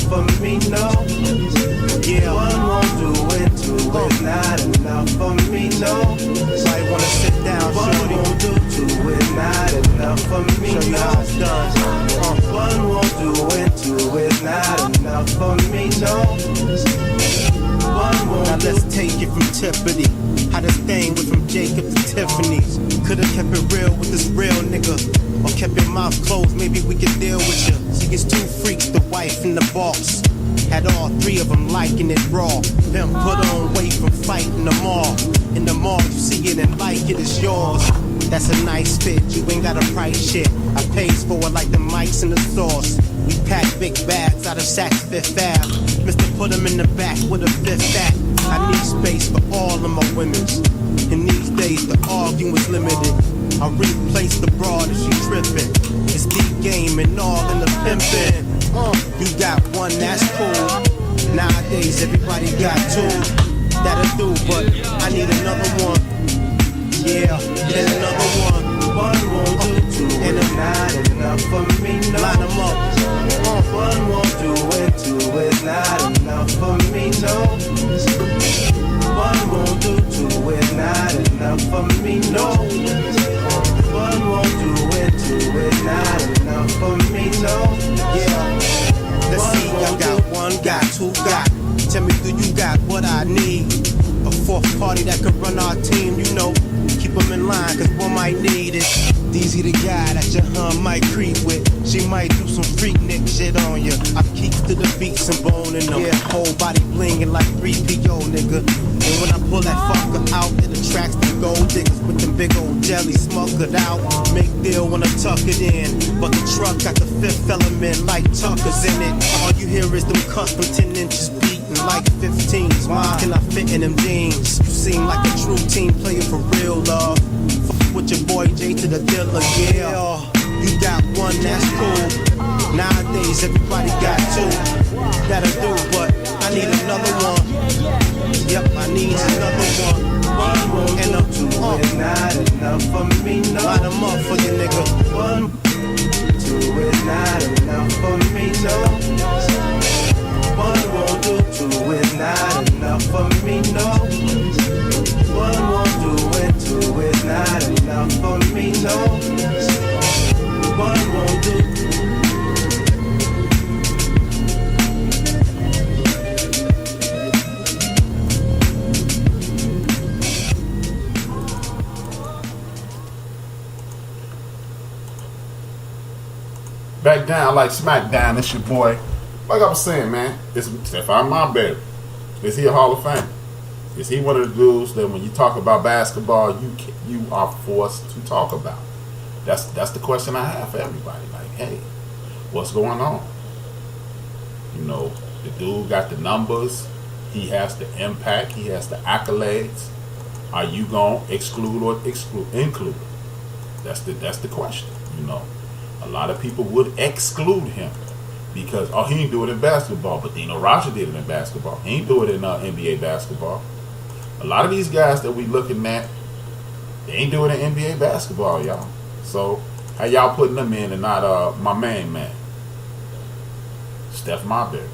For me, no. Yeah, one won't do it, two is not enough. For me, no. Might wanna sit down, shorty. One won't do, two is not enough. For me, no. One won't do it, two is not enough. For me, no. One won't. Now let's take it from Tiffany. How this thing went from Jacob to Tiffany's. Could've kept it real with this real nigga, or kept your mouth closed, maybe we could deal with you. She gets two freaks, the wife and the boss. Had all three of them liking it raw. Them put on weight from fighting them all. In the mall, you see it and like it, it's yours. That's a nice fit, you ain't got a price shit. I pays for it like the mics and the sauce. We pack big bags out of Saks Fifth Ave. Mr. Put 'em in the back with a fifth act. I need space for all of my women's. In these days, the arguing's limited. I replace the broad if she trippin'. It's deep game and all in the pimpin'. You got one, that's cool. Nowadays, everybody got two. That'll do, but I need another one. Yeah, then another one. One won't do, two and it's not enough for me, no. Line 'em up. One won't do it, two is not enough for me, no. One won't do, two is not enough for me, no. One won't do it, two is not enough for me, no. Yeah. Let's see, I got one, got two, got. Tell me, do you got what I need? A fourth party that could run our team, you know. Keep them in line, cause one might need it. Deezy the guy that your hun might creep with. She might do some freak nick shit on ya. I keep to the beats and boning them. Yeah, whole body blingin' like 3PO, nigga. And when I pull that fucker out, it attracts the gold diggers with them big old jelly smokered out. Make deal when I tuck it in. But the truck got the fifth element like Tucker's in it. All you hear is them custom 10 inches beating like 15s. Why can I fit in them jeans? You seem like a true team player for real, love. Fuck with your boy J to the dealer, yeah. You got one, that's cool. Nowadays, everybody got two. That'll do, but I need another one. Yep, I need another one. And a two is not enough for me, no. Line 'em up for you, nigga. One, two is not enough for me, no. One won't do, two is not enough for me, no. One won't do it, two is not enough for me, no. One won't do. Back down like SmackDown, it's your boy. Like I was saying, man, it's Stephon Marbury. Is he a Hall of Famer? Is he one of the dudes that when you talk about basketball, you are forced to talk about? That's the question I have for everybody. Like, hey, what's going on? You know, the dude got the numbers. He has the impact. He has the accolades. Are you gonna exclude or include? That's the question. You know, a lot of people would exclude him because he ain't do it in basketball, but Dino Roger did it in basketball. He ain't do it in NBA basketball. A lot of these guys that we looking at, they ain't doing it in NBA basketball, y'all. So how y'all putting them in and not my main man, Steph Marbury?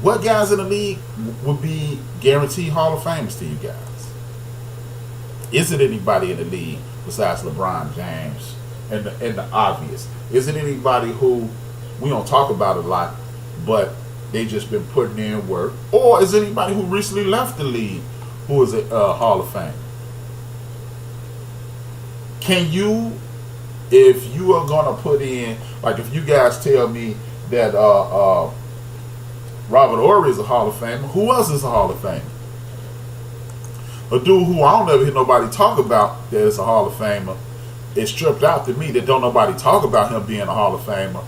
What guys in the league would be guaranteed Hall of Famers to you guys? Is it anybody in the league besides LeBron James and the obvious? Is it anybody who we don't talk about a lot, but they just been putting in work? Or is it anybody who recently left the league who is a Hall of Fame? Can you, if you are going to put in, like if you guys tell me that Robert Horry is a Hall of Famer, who else is a Hall of Famer? A dude who I don't ever hear nobody talk about that is a Hall of Famer. It's stripped out to me that don't nobody talk about him being a Hall of Famer.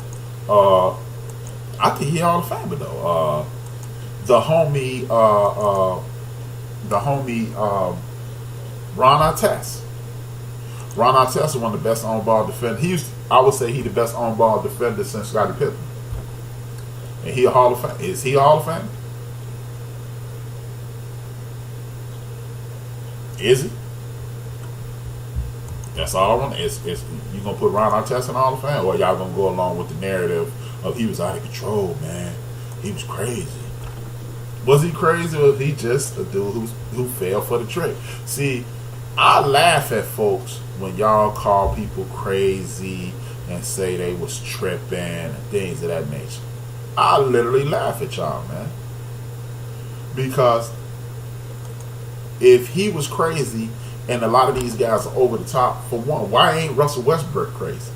I think he's a Hall of Famer though. The homie Ron Artest. Ron Artest is one of the best on-ball defenders. I would say he's the best on-ball defender since Scottie Pippen. And he a Hall of Fame. Is he a Hall of Fame? Is he? That's all I want. Is you gonna put Ron Artest in the Hall of Fame, or y'all gonna go along with the narrative of he was out of control, man? He was crazy. Was he crazy, or was he just a dude who fell for the trick? See, I laugh at folks when y'all call people crazy and say they was tripping and things of that nature. I literally laugh at y'all, man. Because if he was crazy and a lot of these guys are over the top, for one, why ain't Russell Westbrook crazy?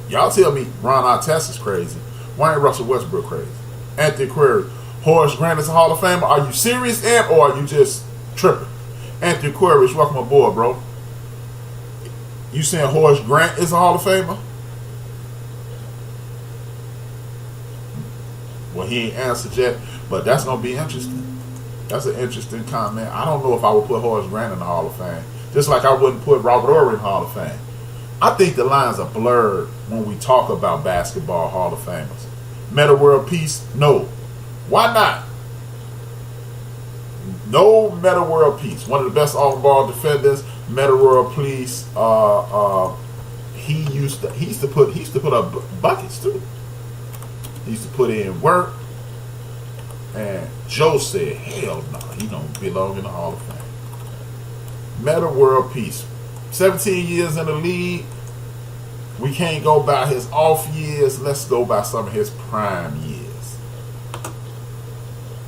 Y'all tell me Ron Artest is crazy. Why ain't Russell Westbrook crazy? Anthony Query, Horace Grant is a Hall of Famer. Are you serious, Ant, or are you just tripping? Anthony Query, welcome aboard, bro. You saying Horace Grant is a Hall of Famer? Well, he ain't answered yet, but that's going to be interesting. That's an interesting comment. I don't know if I would put Horace Grant in the Hall of Fame. Just like I wouldn't put Robert Ory in the Hall of Fame. I think the lines are blurred when we talk about basketball Hall of Famers. Meta World Peace? No. Why not? No Meta World Peace. One of the best off-ball defenders, Meta World Peace. He used to put up buckets too. He used to put in work. And Joe said, hell no, he don't belong in the Hall of Fame. Meta World Peace. 17 years in the league. We can't go by his off years. Let's go by some of his prime years.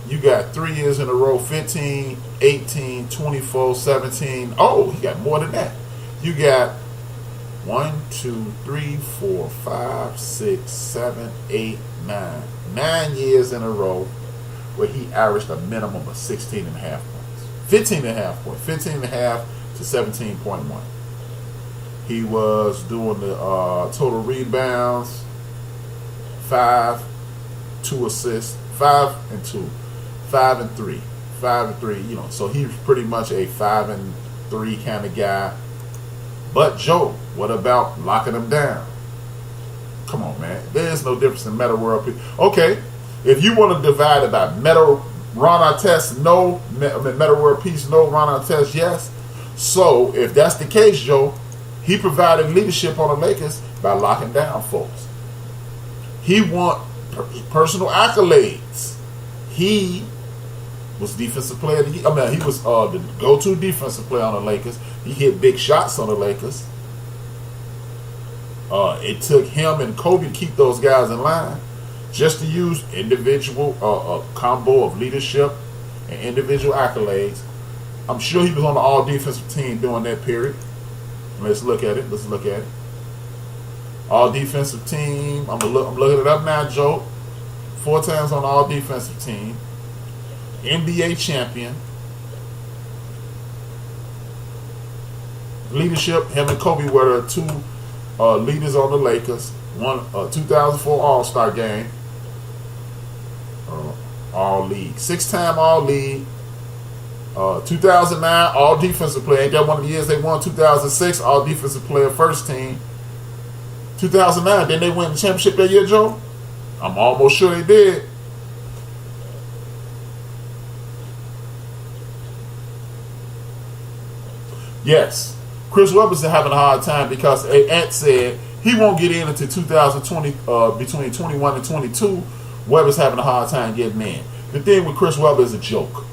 You got 3 years in a row, 15, 18, 24, 17. Oh, he got more than that. You got 1, 2, 3, 4, 5, 6, 7, 8, 9. 9 years in a row where he averaged a minimum of 16 and a half points. 15 and a half points. 15 and a half to 17.1. He was doing the total rebounds, 5, 2 assists, 5 and 2, 5 and 3, 5 and 3. You know, so he's pretty much a 5 and 3 kind of guy. But Joe, what about locking him down? Come on, man. There is no difference in Meta World Peace. Okay, if you want to divide it by Meta Ron Artest, no. Meta World Peace, no. Ron Artest, yes. So if that's the case, Joe, he provided leadership on the Lakers by locking down folks. He won personal accolades. He was defensive player. He was the go-to defensive player on the Lakers. He hit big shots on the Lakers. It took him and Kobe to keep those guys in line. Just to use individual combo of leadership and individual accolades. I'm sure he was on the all-defensive team during that period. Let's look at it. All-defensive team. I'm looking it up now, Joe. 4 times on the all-defensive team. NBA champion. Leadership. Him and Kobe were the 2 leaders on the Lakers. 2004 All-Star game. All-League. 6-time All-League. 2009 All-Defensive Player. Ain't that one of the years they won? 2006 All-Defensive Player first team. 2009, didn't they win the championship that year, Joe? I'm almost sure they did. Yes. Chris Webber's having a hard time because Ant said he won't get in until 2020, between 21 and 22. Webber's having a hard time getting in. The thing with Chris Webber is a joke.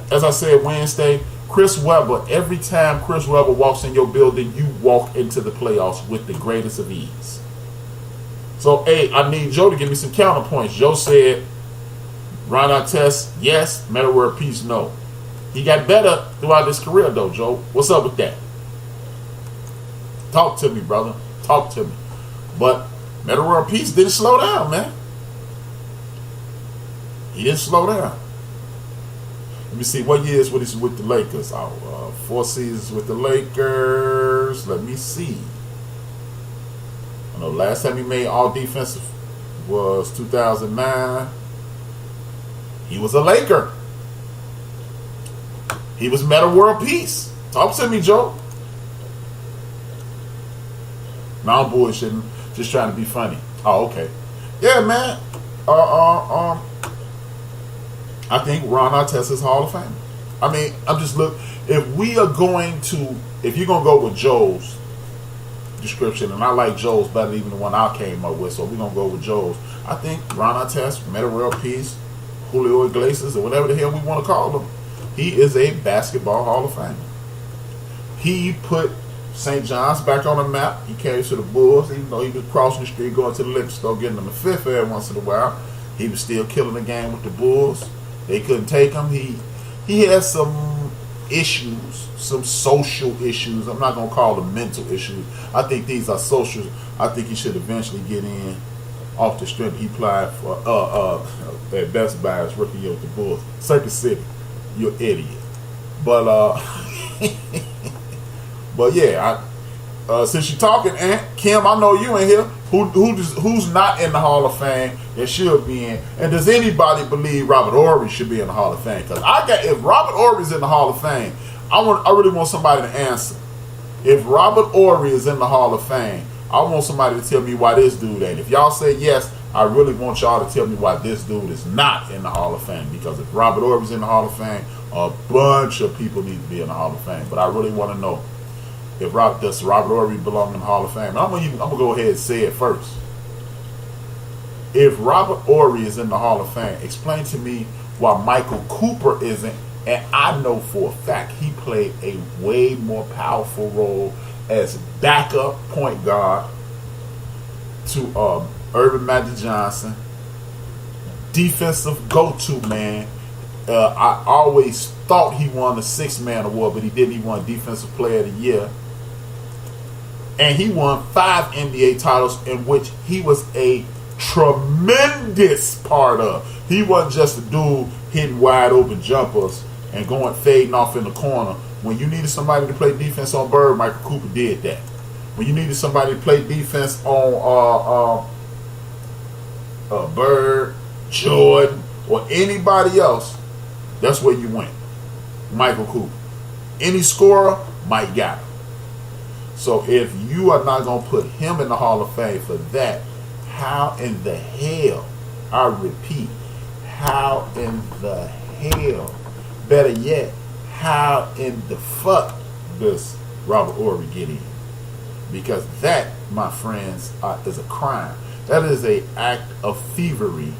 As I said Wednesday, Chris Webber, every time Chris Webber walks in your building, you walk into the playoffs with the greatest of ease. So, hey, I need Joe to give me some counterpoints. Joe said, Ron Artest, yes. Meta World Peace, no. He got better throughout his career, though, Joe. What's up with that? Talk to me, brother. Talk to me. But Meta World Peace didn't slow down, man. He didn't slow down. Let me see, what years was he with the Lakers? 4 seasons with the Lakers. Let me see. I know last time he made all defensive was 2009. He was a Laker. He was Meta World Peace. Talk to me, Joe. No, I'm bullshitting. Just trying to be funny. Oh, okay. Yeah, man. I think Ron Artest is Hall of Fame. I mean, I'm just look. If we are going to, if you're gonna go with Joe's description, and I like Joe's better than even the one I came up with, so we're gonna go with Joe's. I think Ron Artest, Meta World Peace, Julio Iglesias, or whatever the hell we want to call him, he is a basketball Hall of Famer. He put St. John's back on the map. He came to the Bulls, even though he was crossing the street, going to the liquor store, getting them a fifth every once in a while. He was still killing the game with the Bulls. They couldn't take him. He has some issues, some social issues. I'm not going to call them mental issues. I think these are social. I think he should eventually get in off the strength. He applied for at Best Buy as rookie year with the Bulls. Circuit City, you're an idiot. But but yeah, since you're talking, Aunt Kim, I know you in here. Who's not in the Hall of Fame that should be in? And does anybody believe Robert Horry should be in the Hall of Fame? Because if Robert Horry's in the Hall of Fame, I really want somebody to answer. If Robert Horry is in the Hall of Fame, I want somebody to tell me why this dude ain't. If y'all say yes, I really want y'all to tell me why this dude is not in the Hall of Fame. Because if Robert Horry's in the Hall of Fame, a bunch of people need to be in the Hall of Fame. But I really want to know, does Robert Horry belong in the Hall of Fame? And I'm gonna go ahead and say it first. If Robert Horry is in the Hall of Fame, explain to me why Michael Cooper isn't. And I know for a fact he played a way more powerful role as backup point guard to Urban Magic Johnson, defensive go-to man. I always thought he won the six-man award, but he didn't. He won Defensive Player of the Year. And he won 5 NBA titles in which he was a tremendous part of. He wasn't just a dude hitting wide open jumpers and fading off in the corner. When you needed somebody to play defense on Bird, Michael Cooper did that. When you needed somebody to play defense on Bird, Jordan, or anybody else, that's where you went. Michael Cooper. Any scorer, Mike got him. So if you are not going to put him in the Hall of Fame for that, how in the hell, I repeat, how in the hell, better yet, how in the fuck does Robert Horry get in? Because that, my friends, is a crime. That is an act of thievery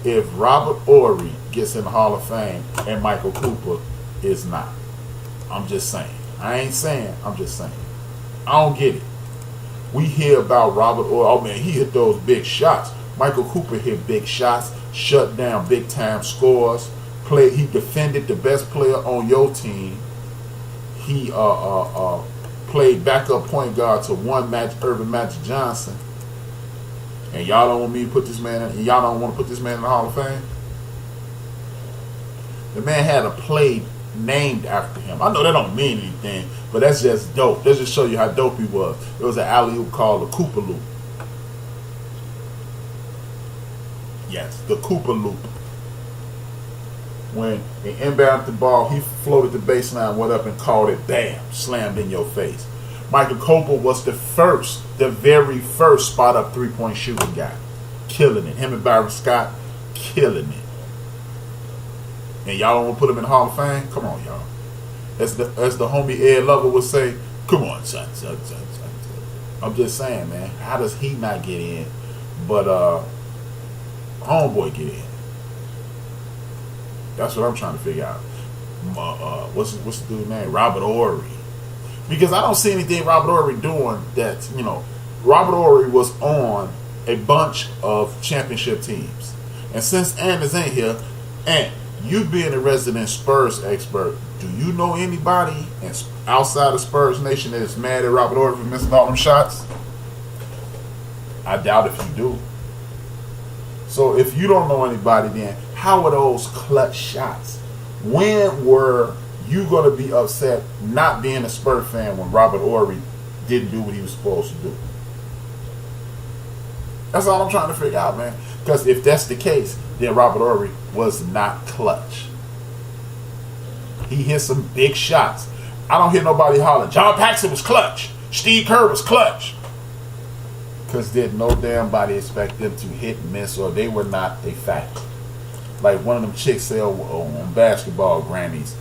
if Robert Horry gets in the Hall of Fame and Michael Cooper is not. I'm just saying. I ain't saying, I'm just saying. I don't get it. We hear about Robert Horry. Oh man, he hit those big shots. Michael Cooper hit big shots, shut down big time scores. He defended the best player on your team. He played backup point guard to Urban Magic Johnson. And y'all don't want me to put this man in, and y'all don't want to put this man in the Hall of Fame? The man had a play named after him. I know that don't mean anything, but that's just dope. Let's just show you how dope he was. It was an alley-oop called the Cooper Loop. Yes, the Cooper Loop. When he inbounded the ball, he floated the baseline, went up and caught it, bam, slammed in your face. Michael Cooper was the very first spot-up three-point shooting guy. Killing it. Him and Byron Scott, killing it. And y'all don't want to put him in the Hall of Fame? Come on, y'all. As the homie Ed Lover would say, come on, son. I'm just saying, man. How does he not get in? But homeboy get in. That's what I'm trying to figure out. What's the dude's name? Robert Horry. Because I don't see anything Robert Horry doing that, Robert Horry was on a bunch of championship teams. And since Ant is in here, Ant, you being a resident Spurs expert, do you know anybody outside of Spurs Nation that is mad at Robert Horry for missing all them shots? I doubt if you do. So if you don't know anybody, then how were those clutch shots? When were you going to be upset not being a Spurs fan when Robert Horry didn't do what he was supposed to do? That's all I'm trying to figure out, man. Because if that's the case, then Robert Horry was not clutch. He hit some big shots. I don't hear nobody hollering, John Paxson was clutch. Steve Kerr was clutch. Because did no damn body expect them to hit and miss, or they were not a factor. Like one of them chicks say on Basketball Grannies,